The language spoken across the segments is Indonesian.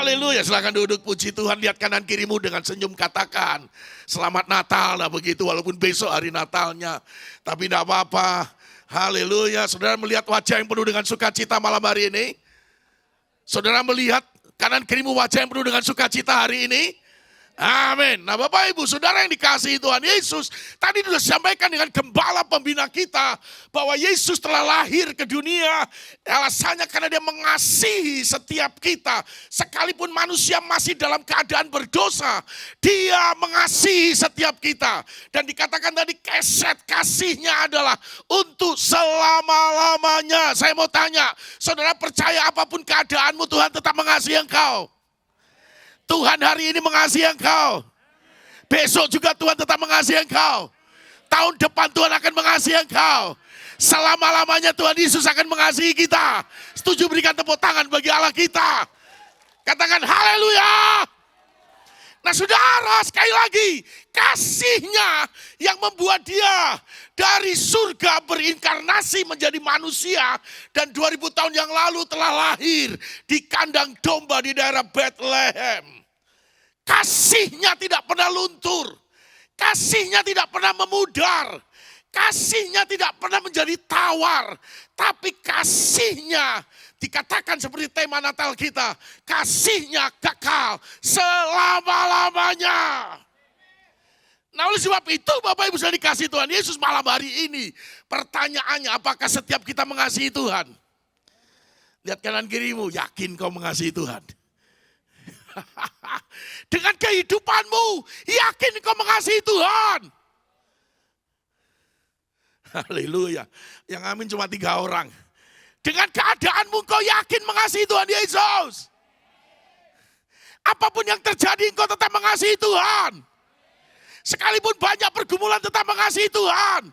Haleluya, silakan duduk, puji Tuhan. Lihat kanan kirimu dengan senyum, katakan selamat Natal. Nah begitu, walaupun besok hari Natalnya, tapi tidak apa-apa. Haleluya, saudara melihat wajah yang penuh dengan sukacita malam hari ini? Saudara melihat kanan kirimu wajah yang penuh dengan sukacita hari ini? Amin. Nah Bapak Ibu Saudara yang dikasihi Tuhan Yesus, tadi sudah disampaikan dengan gembala pembina kita bahwa Yesus telah lahir ke dunia. Alasannya karena dia mengasihi setiap kita. Sekalipun manusia masih dalam keadaan berdosa, dia mengasihi setiap kita. Dan dikatakan tadi keset kasihnya adalah untuk selama-lamanya. Saya mau tanya, saudara percaya apapun keadaanmu Tuhan tetap mengasihi engkau? Tuhan hari ini mengasihi engkau. Besok juga Tuhan tetap mengasihi engkau. Tahun depan Tuhan akan mengasihi engkau. Selama-lamanya Tuhan Yesus akan mengasihi kita. Setuju, berikan tepuk tangan bagi Allah kita. Katakan haleluya. Nah saudara, sekali lagi, kasihnya yang membuat dia dari surga berinkarnasi menjadi manusia. Dan 2000 tahun yang lalu telah lahir di kandang domba di daerah Bethlehem. Kasihnya tidak pernah luntur. Kasihnya tidak pernah memudar. Kasihnya tidak pernah menjadi tawar. Tapi kasihnya dikatakan seperti tema Natal kita. Kasihnya kekal selama-lamanya. Nah oleh sebab itu Bapak Ibu sudah dikasih Tuhan Yesus malam hari ini. Pertanyaannya, apakah setiap kita mengasihi Tuhan? Lihat kanan kirimu, yakin kau mengasihi Tuhan? Dengan kehidupanmu, yakin kau mengasihi Tuhan? Haleluya. Yang amin cuma 3 orang. Dengan keadaanmu kau yakin mengasihi Tuhan Yesus? Apapun yang terjadi engkau tetap mengasihi Tuhan. Sekalipun banyak pergumulan tetap mengasihi Tuhan.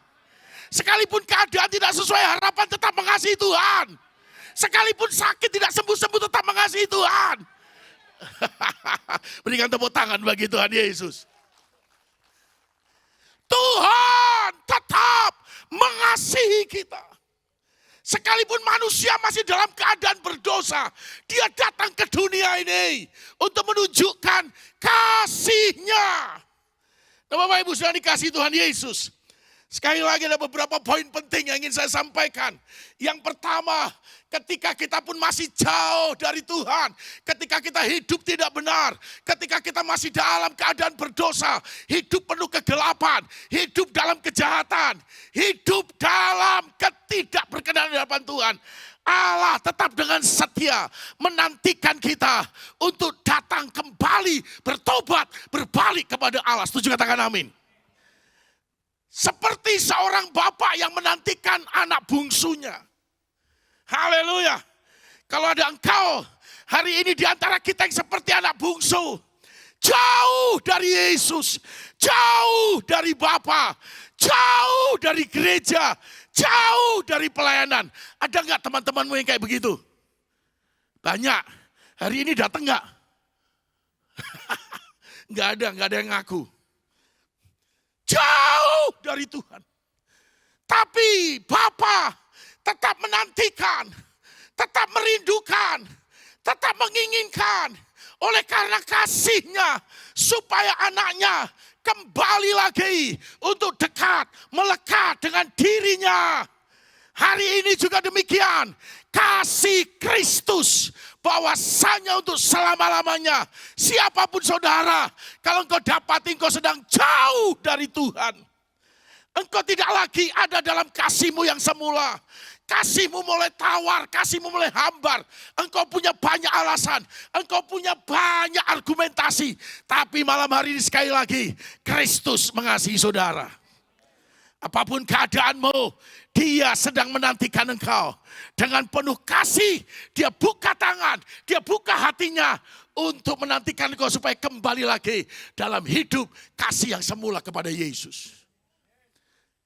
Sekalipun keadaan tidak sesuai harapan tetap mengasihi Tuhan. Sekalipun sakit tidak sembuh-sembuh tetap mengasihi Tuhan. Berikan tepuk tangan bagi Tuhan Yesus. Tuhan tetap mengasihi kita. Sekalipun manusia masih dalam keadaan berdosa, dia datang ke dunia ini untuk menunjukkan kasihnya. Nah Bapak Ibu sudah dikasih Tuhan Yesus. Sekali lagi ada beberapa poin penting yang ingin saya sampaikan. Yang pertama, ketika kita pun masih jauh dari Tuhan, ketika kita hidup tidak benar, ketika kita masih dalam keadaan berdosa, hidup penuh kegelapan, hidup dalam kejahatan, hidup dalam ketidakberkenan di hadapan Tuhan, Allah tetap dengan setia menantikan kita untuk datang kembali, bertobat, berbalik kepada Allah. Setuju, katakan amin. Seperti seorang bapak yang menantikan anak bungsunya. Haleluya. Kalau ada engkau hari ini di antara kita yang seperti anak bungsu, jauh dari Yesus, jauh dari Bapa, jauh dari gereja, jauh dari pelayanan. Ada enggak teman-temanmu yang kayak begitu? Banyak. Hari ini datang enggak? Enggak ada yang ngaku. Jauh dari Tuhan. Tapi Bapa tetap menantikan, tetap merindukan, tetap menginginkan. Oleh karena kasihnya supaya anaknya kembali lagi untuk dekat, melekat dengan dirinya. Hari ini juga demikian. Kasih Kristus bahwasanya untuk selama-lamanya. Siapapun saudara, kalau engkau dapati engkau sedang jauh dari Tuhan, engkau tidak lagi ada dalam kasihmu yang semula. Kasihmu mulai tawar, kasihmu mulai hambar. Engkau punya banyak alasan, engkau punya banyak argumentasi. Tapi malam hari ini sekali lagi, Kristus mengasihi saudara. Apapun keadaanmu, dia sedang menantikan engkau. Dengan penuh kasih, dia buka tangan, dia buka hatinya untuk menantikan engkau supaya kembali lagi dalam hidup kasih yang semula kepada Yesus.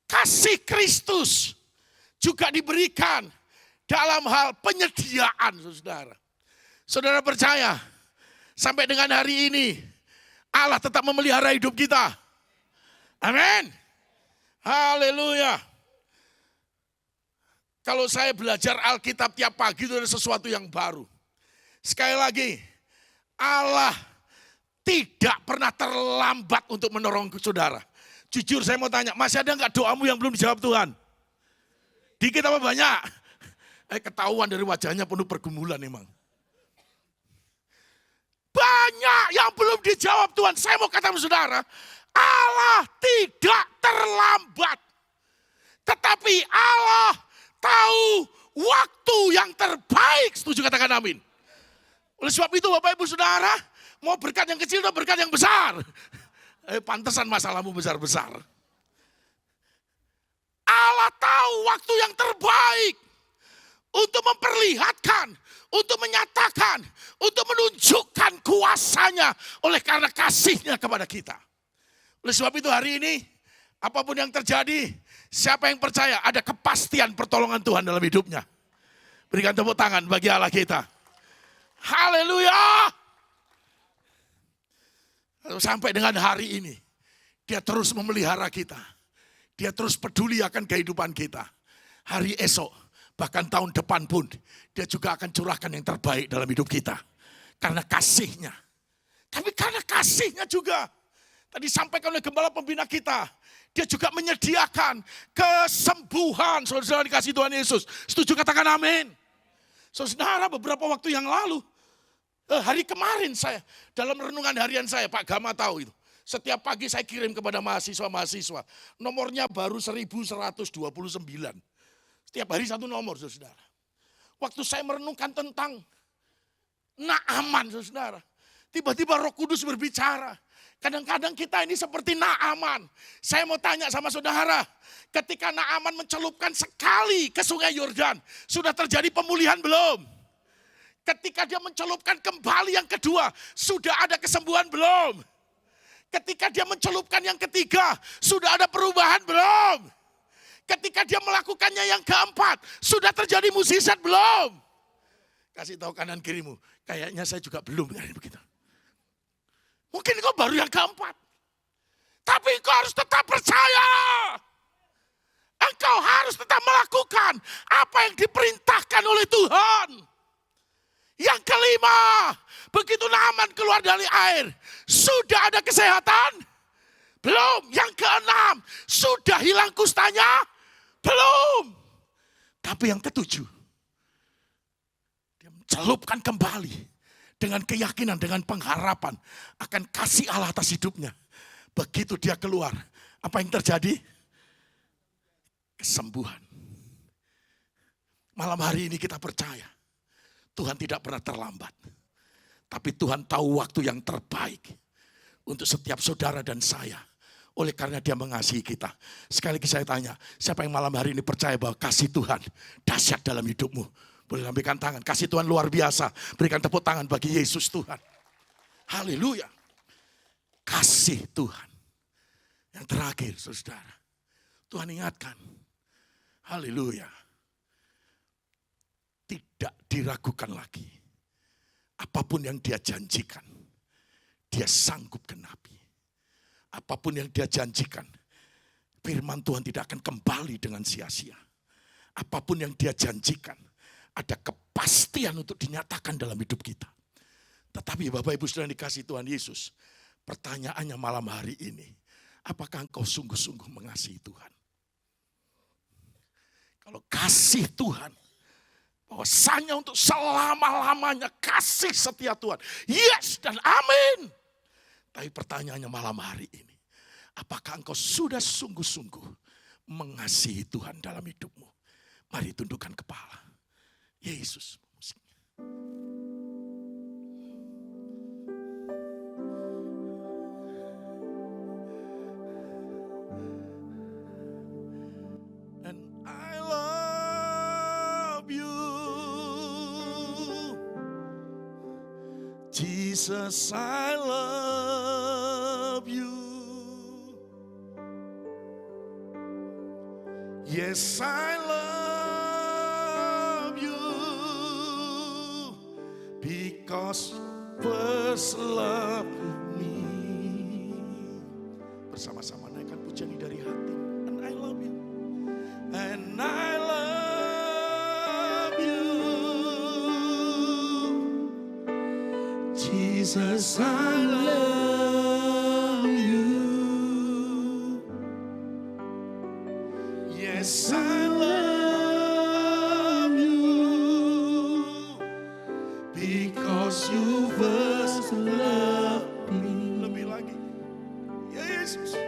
Kasih Kristus juga diberikan dalam hal penyediaan, saudara. Saudara percaya, sampai dengan hari ini, Allah tetap memelihara hidup kita. Amin. Haleluya. Kalau saya belajar Alkitab tiap pagi itu ada sesuatu yang baru. Sekali lagi, Allah tidak pernah terlambat untuk menolong saudara. Jujur saya mau tanya, masih ada nggak doamu yang belum dijawab Tuhan? Dikit apa banyak? Ketahuan dari wajahnya penuh pergumulan emang. Banyak yang belum dijawab Tuhan. Saya mau katakan saudara, Allah tidak terlambat. Tetapi Allah tahu waktu yang terbaik. Setuju, katakan amin. Oleh sebab itu Bapak Ibu Saudara, mau berkat yang kecil atau berkat yang besar? Pantesan masalahmu besar-besar. Allah tahu waktu yang terbaik untuk memperlihatkan, untuk menyatakan, untuk menunjukkan kuasanya oleh karena kasihnya kepada kita. Oleh sebab itu hari ini, apapun yang terjadi, siapa yang percaya ada kepastian pertolongan Tuhan dalam hidupnya. Berikan tepuk tangan bagi Allah kita. Haleluya. Sampai dengan hari ini, dia terus memelihara kita. Dia terus peduli akan kehidupan kita. Hari esok, bahkan tahun depan pun, dia juga akan curahkan yang terbaik dalam hidup kita. Karena kasihnya. Tapi karena kasihnya juga, tadi sampaikan oleh gembala pembina kita, dia juga menyediakan kesembuhan. Saudara dikasih Tuhan Yesus. Setuju, katakan amin. Saudara, beberapa waktu yang lalu, hari kemarin saya, dalam renungan harian saya, Pak Gama tahu itu. Setiap pagi saya kirim kepada mahasiswa-mahasiswa. Nomornya baru 1129. Setiap hari satu nomor, saudara. Waktu saya merenungkan tentang Naaman, saudara. Tiba-tiba Roh Kudus berbicara. Kadang-kadang kita ini seperti Naaman. Saya mau tanya sama saudara. Ketika Naaman mencelupkan sekali ke sungai Yordan, sudah terjadi pemulihan belum? Ketika dia mencelupkan kembali yang kedua, sudah ada kesembuhan belum? Ketika dia mencelupkan yang ketiga, sudah ada perubahan belum? Ketika dia melakukannya yang keempat, sudah terjadi mukjizat belum? Kasih tahu kanan kirimu, kayaknya saya juga belum. Begitu. Mungkin kau baru yang keempat. Tapi kau harus tetap percaya. Engkau harus tetap melakukan apa yang diperintahkan oleh Tuhan. Yang kelima, begitu Naaman keluar dari air, sudah ada kesehatan? Belum. Yang keenam, sudah hilang kustanya? Belum. Tapi yang ketujuh, dia mencelupkan kembali dengan keyakinan, dengan pengharapan akan kasih Allah atas hidupnya. Begitu dia keluar, apa yang terjadi? Kesembuhan. Malam hari ini kita percaya, Tuhan tidak pernah terlambat. Tapi Tuhan tahu waktu yang terbaik untuk setiap saudara dan saya. Oleh karena dia mengasihi kita. Sekali lagi saya tanya, siapa yang malam hari ini percaya bahwa kasih Tuhan dahsyat dalam hidupmu? Boleh lambaikan tangan, kasih Tuhan luar biasa. Berikan tepuk tangan bagi Yesus Tuhan. Haleluya. Kasih Tuhan. Yang terakhir, saudara. Tuhan ingatkan. Haleluya. Tidak diragukan lagi. Apapun yang dia janjikan, dia sanggup genapi. Apapun yang dia janjikan, firman Tuhan tidak akan kembali dengan sia-sia. Apapun yang dia janjikan, ada kepastian untuk dinyatakan dalam hidup kita. Tetapi Bapak Ibu Saudara dikasih Tuhan Yesus, pertanyaannya malam hari ini, apakah engkau sungguh-sungguh mengasihi Tuhan? Kalau kasih Tuhan, bahwasanya untuk selama-lamanya kasih setia Tuhan. Yes dan amin. Tapi pertanyaannya malam hari ini, apakah engkau sudah sungguh-sungguh mengasihi Tuhan dalam hidupmu? Mari tundukkan kepala. Yesus. And I love you, Jesus, I love you. Yes, I love you because first love me. Bersama-sama naikkan pujian ini dari hati. And I love you. And I love you, Jesus. Jesus, I love you. Yes, I love you. Because you first loved me. Lebih lagi. Yesus,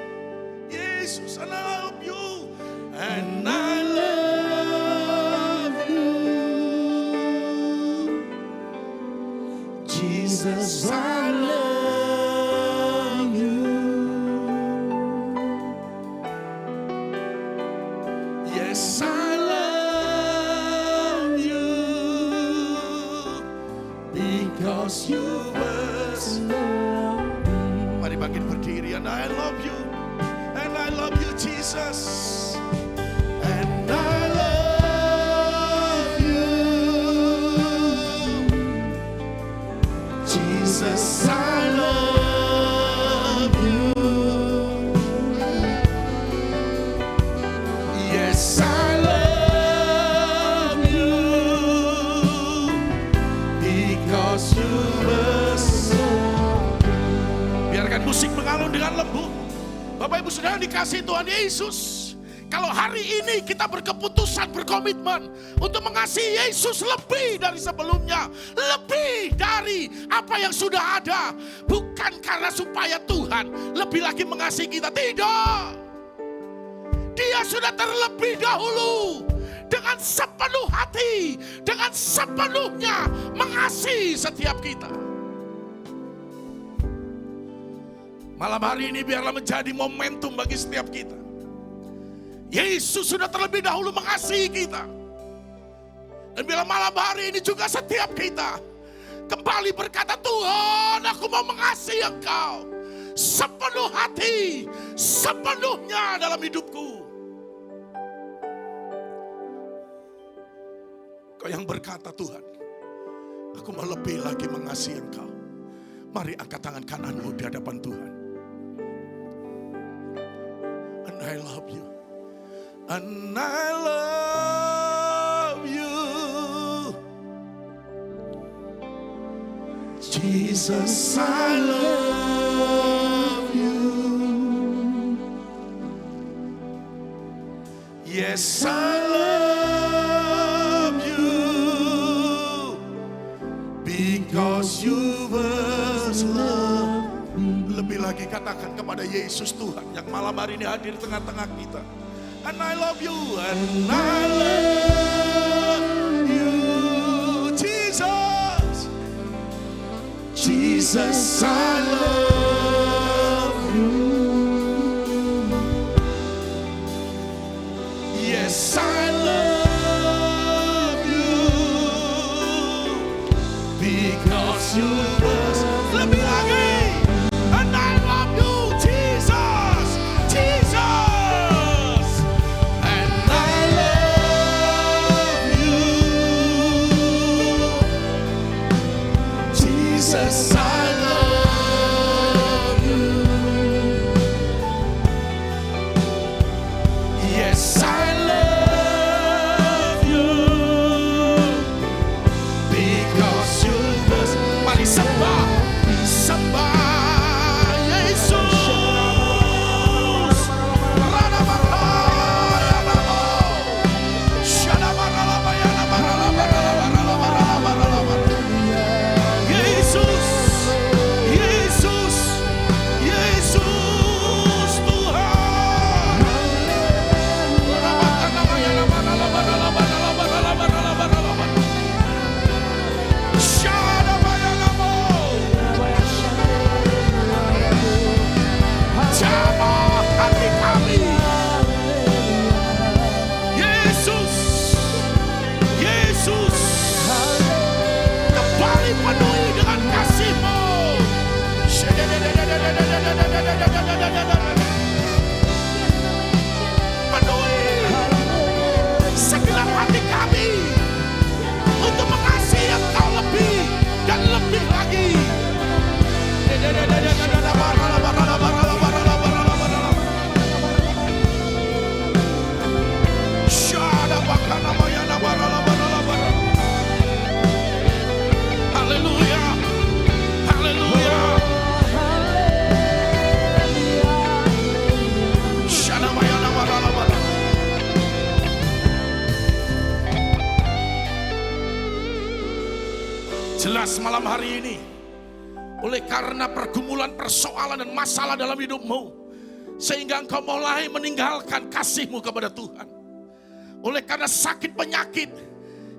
Yesus, and I love you. And I love you. Jesus, I love you. Yes, I love you. Because you first loved me. Mari makin berdiri. And I love you. And I love you, Jesus. And I love you. Jesus, I love you. Yes, I love you. Because you first loved me. Biarkan musik mengalun dengan lembut. Bapak Ibu Saudara dikasihi Tuhan Yesus. Kalau hari ini kita berkeputusan, berkomitmen untuk mengasihi Yesus lebih dari sebelumnya, lebih dari apa yang sudah ada, bukan karena supaya Tuhan lebih lagi mengasihi kita, tidak. Dia sudah terlebih dahulu dengan sepenuh hati, dengan sepenuhnya mengasihi setiap kita. Malam hari ini biarlah menjadi momentum bagi setiap kita. Yesus sudah terlebih dahulu mengasihi kita. Dan bila malam hari ini juga setiap kita kembali berkata, Tuhan, aku mau mengasihi Engkau sepenuh hati, sepenuhnya dalam hidupku. Kau yang berkata, Tuhan, aku mau lebih lagi mengasihi Engkau. Mari angkat tangan kananmu di hadapan Tuhan. And I love you. And I love you. Jesus, I love you. Yes, I love you. Because you first loved me. Lebih lagi katakan kepada Yesus Tuhan yang malam hari ini hadir di tengah-tengah kita. And I love you, and I love you, Jesus. Jesus, I love you. Yes, I love you. Because you first lebih lagi. And I love you, Jesus. Jesus. Jesus, I love you. Yes, I love you. Because you first. Mari sembah, sembah Yesus. Yesus. hari ini, oleh karena pergumulan, persoalan dan masalah dalam hidupmu, sehingga engkau mulai meninggalkan kasihmu kepada Tuhan. Oleh karena sakit penyakit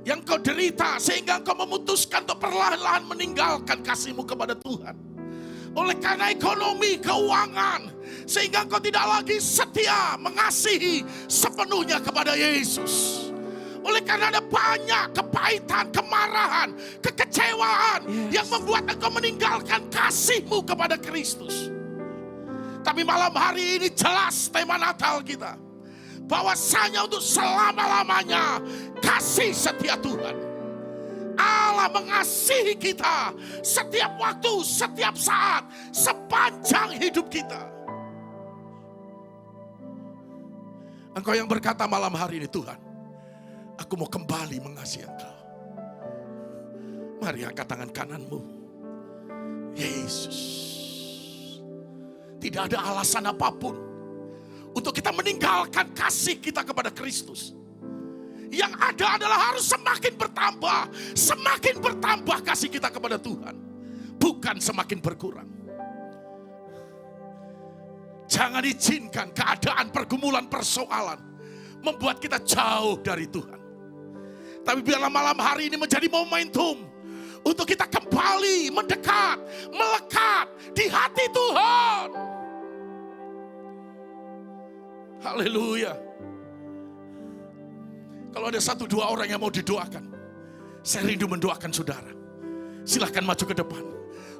yang kau derita, sehingga engkau memutuskan untuk perlahan-lahan meninggalkan kasihmu kepada Tuhan. Oleh karena ekonomi, keuangan, sehingga engkau tidak lagi setia mengasihi sepenuhnya kepada Yesus. Oleh karena ada banyak kepahitan, kemarahan, kekecewaan yang membuat engkau meninggalkan kasihmu kepada Kristus. Tapi malam hari ini jelas tema Natal kita, bahwasanya untuk selama-lamanya kasih setia Tuhan. Allah mengasihi kita setiap waktu, setiap saat, sepanjang hidup kita. Engkau yang berkata malam hari ini, Tuhan, aku mau kembali mengasihi Engkau. Mari angkat tangan kananmu. Yesus, tidak ada alasan apapun untuk kita meninggalkan kasih kita kepada Kristus. Yang ada adalah harus semakin bertambah kasih kita kepada Tuhan, bukan semakin berkurang. Jangan izinkan keadaan, pergumulan, persoalan membuat kita jauh dari Tuhan. Tapi biarlah malam hari ini menjadi momentum untuk kita kembali mendekat, melekat di hati Tuhan. Haleluya. Kalau ada 1-2 orang yang mau didoakan, saya rindu mendoakan saudara. Silahkan maju ke depan.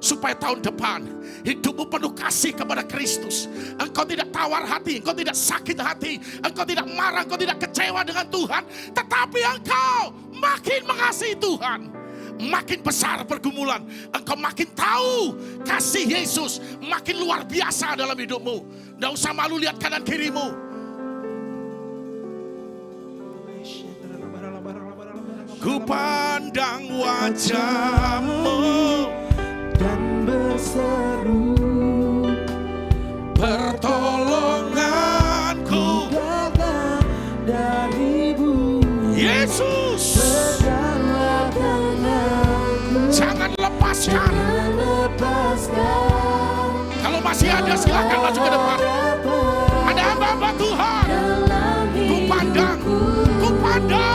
Supaya tahun depan hidupmu penuh kasih kepada Kristus. Engkau tidak tawar hati, engkau tidak sakit hati, engkau tidak marah, engkau tidak kecewa dengan Tuhan. Tetapi engkau makin mengasihi Tuhan. Makin besar pergumulan, engkau makin tahu kasih Yesus makin luar biasa dalam hidupmu. Tidak usah malu lihat kanan kirimu. Ku pandang wajah-Mu dan berseru, pertolonganku datang dari-Mu. Yesus, Pegangkan aku, jangan lepaskan. Kalau masih ada silakan maju ke depan. Ada hamba-hamba Tuhan. Ku pandang, ku pandang.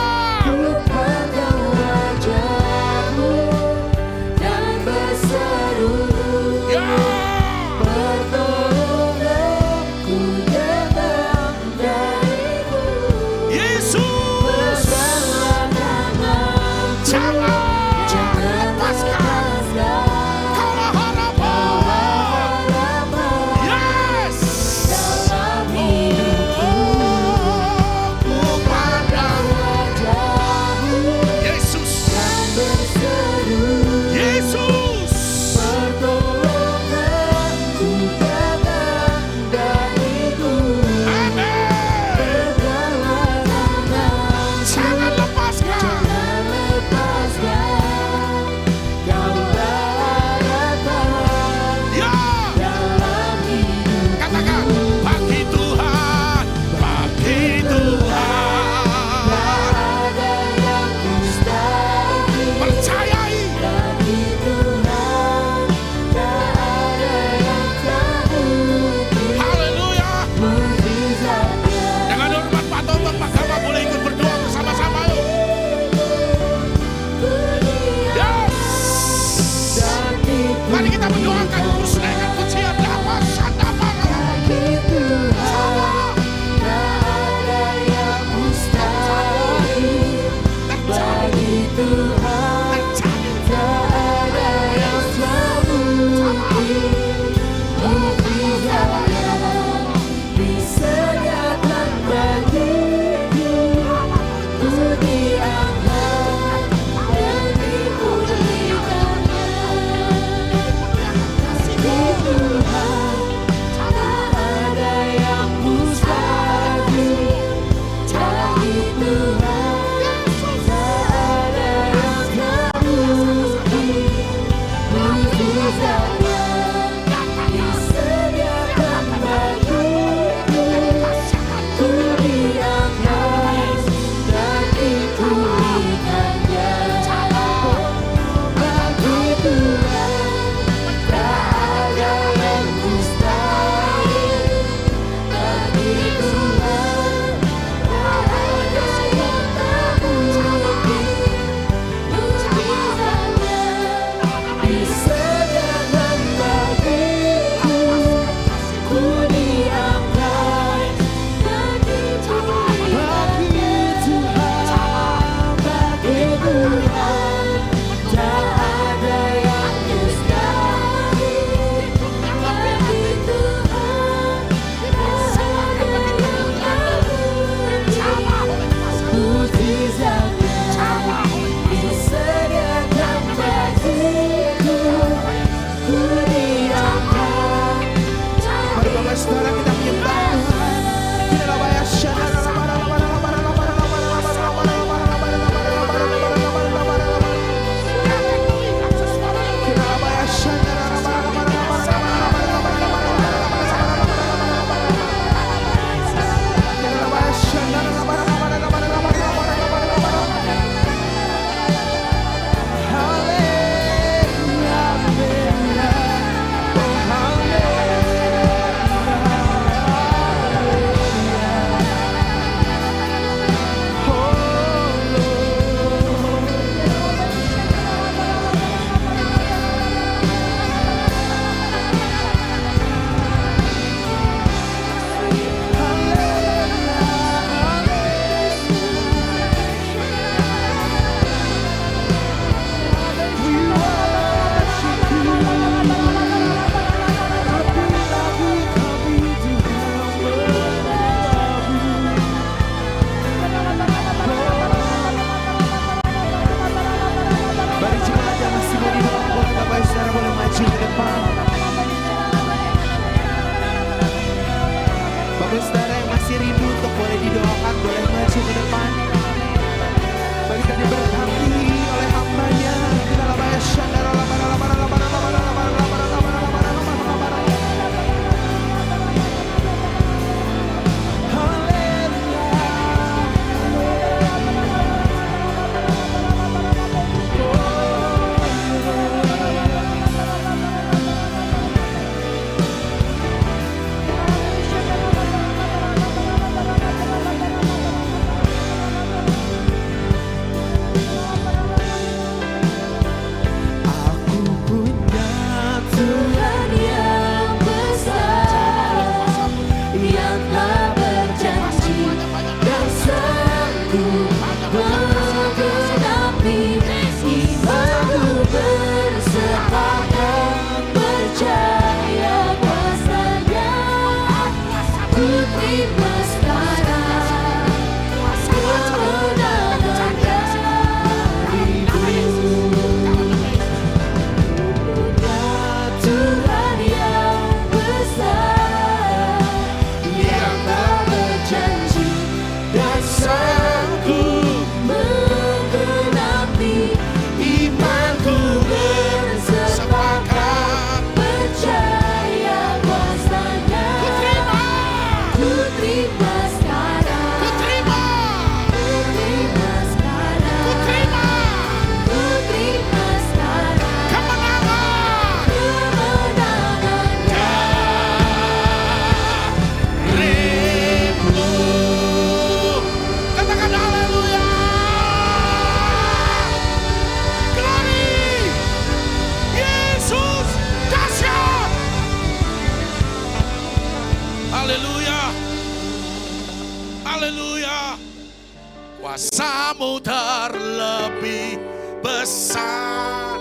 Kuasa-Mu terlebih besar.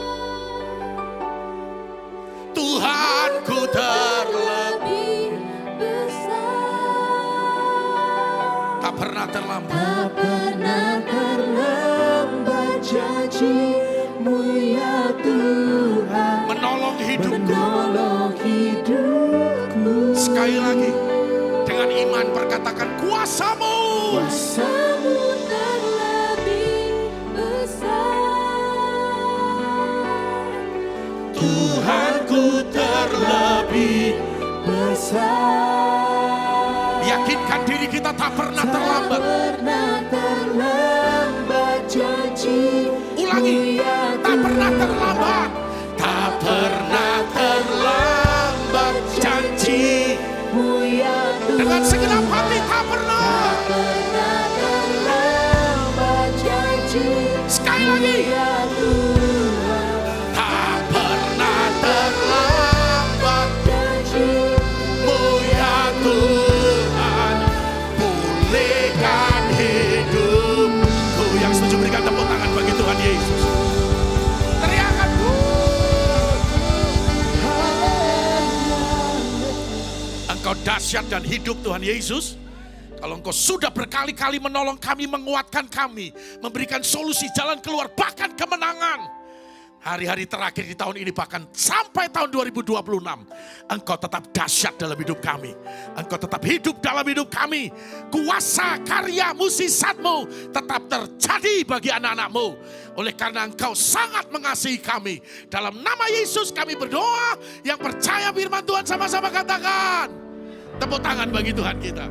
Tuhanku terlebih besar. tak pernah terlambat. Tak pernah terlambat janji-Mu ya Tuhan. Menolong hidupku. Menolong hidupku. Sekali lagi dengan iman perkatakan kuasa-Mu. Kuasa-Mu terlebih besar. Tuhanku terlebih. Besar. Yakinkan diri kita tak pernah Tak terlambat. pernah terlambat janji-Mu Ulangi, ya tak pernah Tuhan. terlambat. Tak pernah terlambat janji-Mu ya Tuhan. dengan segenap hati tak pernah. Tak pernah terlambat janji Sekali lagi. ya Tuhan. Tak pernah terlambat Janji-Mu ya Tuhan. Pulihkan hidupku. Yang setuju berikan tepuk tangan bagi Tuhan Yesus. Teriakan. Engkau dahsyat dan hidup Tuhan Yesus. Kalau Engkau sudah berkali-kali menolong kami, menguatkan kami, memberikan solusi jalan keluar, bahkan kemenangan. Hari-hari terakhir di tahun ini, bahkan sampai tahun 2026, Engkau tetap dahsyat dalam hidup kami. Engkau tetap hidup dalam hidup kami. Kuasa karya mukjizat-Mu tetap terjadi bagi anak-anak-Mu. Oleh karena Engkau sangat mengasihi kami. Dalam nama Yesus kami berdoa. Yang percaya firman Tuhan sama-sama katakan. Tepuk tangan bagi Tuhan kita.